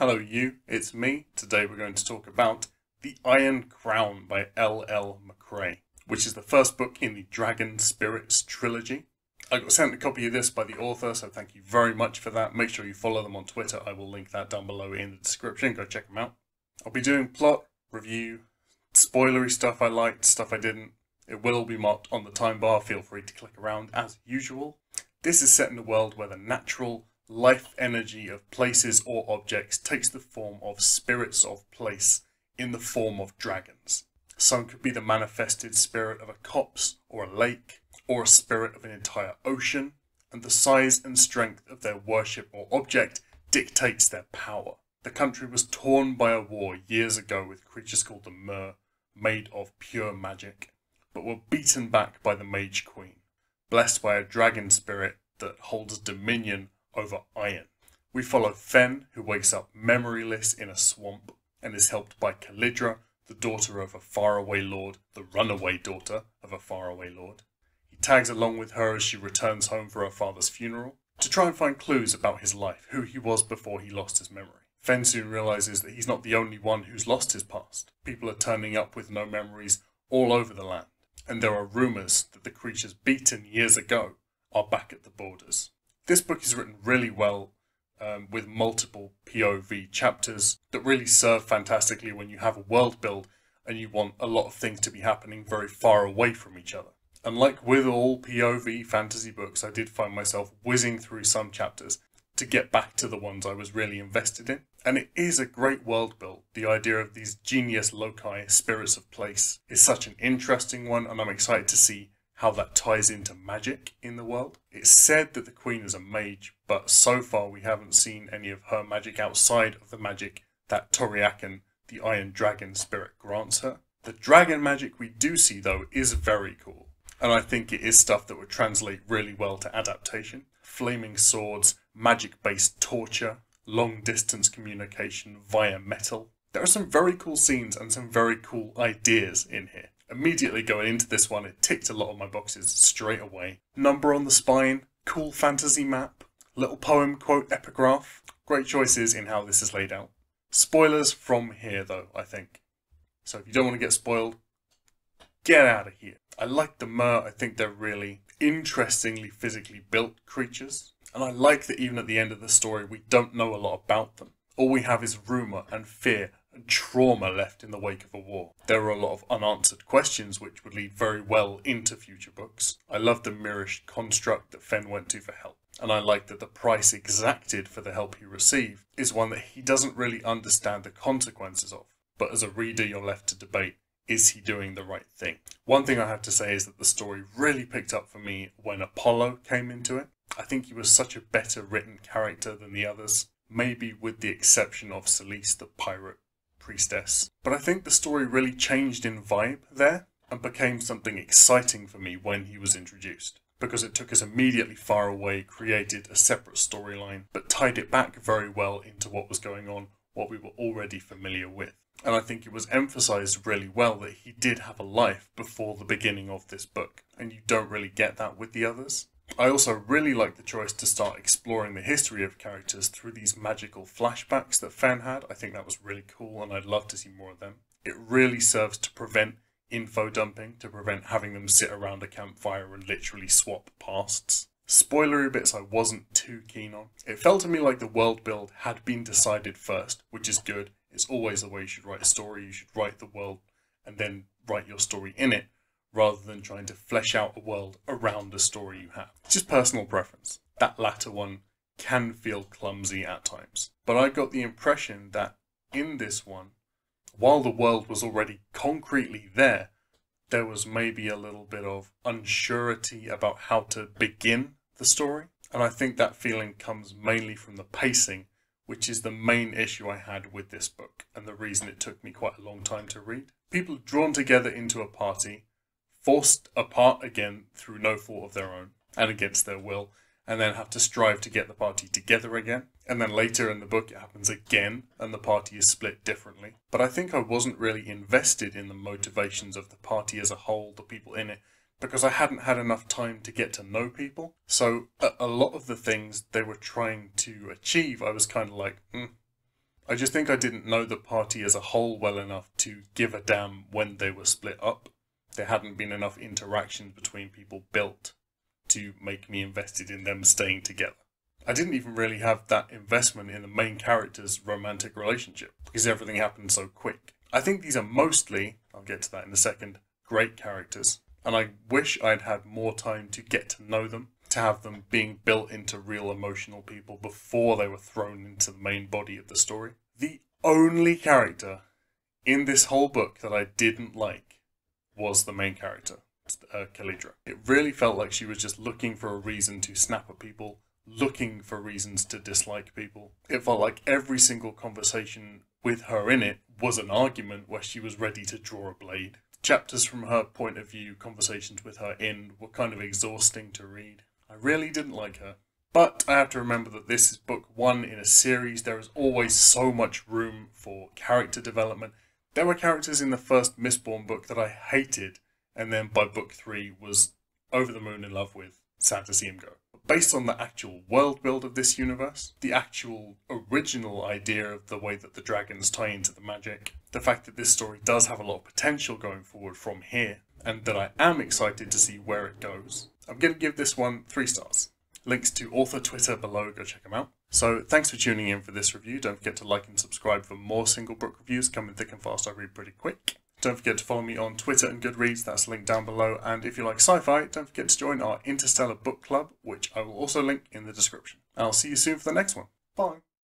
Hello you, it's me. Today we're going to talk about The Iron Crown by L.L. Macrae, which is the first book in the Dragon Spirits trilogy. I got sent a copy of this by the author, so thank you very much for that. Make sure you follow them on Twitter. I will link that down below in the description. Go check them out. I'll be doing plot, review, spoilery stuff I liked, stuff I didn't. It will be marked on the time bar. Feel free to click around as usual. This is set in a world where the natural life energy of places or objects takes the form of spirits of place in the form of dragons. Some could be the manifested spirit of a copse or a lake, or a spirit of an entire ocean, and the size and strength of their worship or object dictates their power. The country was torn by a war years ago with creatures called the Mer, made of pure magic, but were beaten back by the Mage Queen, blessed by a dragon spirit that holds dominion over iron. We follow Fen, who wakes up memoryless in a swamp and is helped by Calidra, the daughter of a faraway lord, the runaway daughter of a faraway lord. He tags along with her as she returns home for her father's funeral to try and find clues about his life, who he was before he lost his memory. Fen soon realizes that he's not the only one who's lost his past. People are turning up with no memories all over the land, and there are rumors that the creatures beaten years ago are back at the borders. This book is written really well, with multiple POV chapters that really serve fantastically when you have a world build and you want a lot of things to be happening very far away from each other. And like with all POV fantasy books, I did find myself whizzing through some chapters to get back to the ones I was really invested in. And it is a great world build. The idea of these genius loci, spirits of place, is such an interesting one, and I'm excited to see how that ties into magic in the world. It's said that the Queen is a mage, but so far we haven't seen any of her magic outside of the magic that Toriakan, the Iron Dragon spirit, grants her. The dragon magic we do see, though, is very cool, and I think it is stuff that would translate really well to adaptation. Flaming swords, magic-based torture, long-distance communication via metal. There are some very cool scenes and some very cool ideas in here. Immediately going into this one, it ticked a lot of my boxes straight away. Number on the spine, cool fantasy map, little poem quote epigraph. Great choices in how this is laid out. Spoilers from here though, I think. So if you don't want to get spoiled, get out of here. I like the Mer. I think they're really interestingly physically built creatures. And I like that even at the end of the story, we don't know a lot about them. All we have is rumour and fear and trauma left in the wake of a war. There are a lot of unanswered questions which would lead very well into future books. I love the mirrorish construct that Fen went to for help, and I like that the price exacted for the help he received is one that he doesn't really understand the consequences of. But as a reader, you're left to debate, is he doing the right thing? One thing I have to say is that the story really picked up for me when Apollo came into it. I think he was such a better written character than the others, maybe with the exception of Celeste, the pirate priestess. But I think the story really changed in vibe there and became something exciting for me when he was introduced, because it took us immediately far away, created a separate storyline, but tied it back very well into what was going on, what we were already familiar with. And I think it was emphasised really well that he did have a life before the beginning of this book, and you don't really get that with the others. I also really like the choice to start exploring the history of characters through these magical flashbacks that Fen had. I think that was really cool and I'd love to see more of them. It really serves to prevent info dumping, to prevent having them sit around a campfire and literally swap pasts. Spoilery bits I wasn't too keen on. It felt to me like the world build had been decided first, which is good. It's always the way you should write a story. You should write the world and then write your story in it, rather than trying to flesh out a world around a story you have. It's just personal preference. That latter one can feel clumsy at times. But I got the impression that in this one, while the world was already concretely there, there was maybe a little bit of unsurety about how to begin the story. And I think that feeling comes mainly from the pacing, which is the main issue I had with this book, and the reason it took me quite a long time to read. People are drawn together into a party, forced apart again through no fault of their own and against their will, and then have to strive to get the party together again. And then later in the book it happens again and the party is split differently. But I think I wasn't really invested in the motivations of the party as a whole, the people in it, because I hadn't had enough time to get to know people. So a lot of the things they were trying to achieve, I was kind of like, I just think I didn't know the party as a whole well enough to give a damn when they were split up. There hadn't been enough interactions between people built to make me invested in them staying together. I didn't even really have that investment in the main character's romantic relationship because everything happened so quick. I think these are mostly, I'll get to that in a second, great characters, and I wish I'd had more time to get to know them, to have them being built into real emotional people before they were thrown into the main body of the story. The only character in this whole book that I didn't like was the main character, Calidra. It really felt like she was just looking for a reason to snap at people, looking for reasons to dislike people. It felt like every single conversation with her in it was an argument where she was ready to draw a blade. Chapters from her point of view, conversations with her in, were kind of exhausting to read. I really didn't like her. But I have to remember that this is book 1 in a series. There is always so much room for character development. There were characters in the first Mistborn book that I hated, and then by book 3 was over the moon in love with. Sad to see him go. But based on the actual world build of this universe, the actual original idea of the way that the dragons tie into the magic, the fact that this story does have a lot of potential going forward from here, and that I am excited to see where it goes, I'm going to give this one 3 stars. Links to author Twitter below, go check them out. So thanks for tuning in for this review. Don't forget to like and subscribe for more single book reviews coming thick and fast. I read pretty quick. Don't forget to follow me on Twitter and Goodreads, that's linked down below. And if you like sci-fi, don't forget to join our Interstellar Book Club, which I will also link in the description. I'll see you soon for the next one. Bye.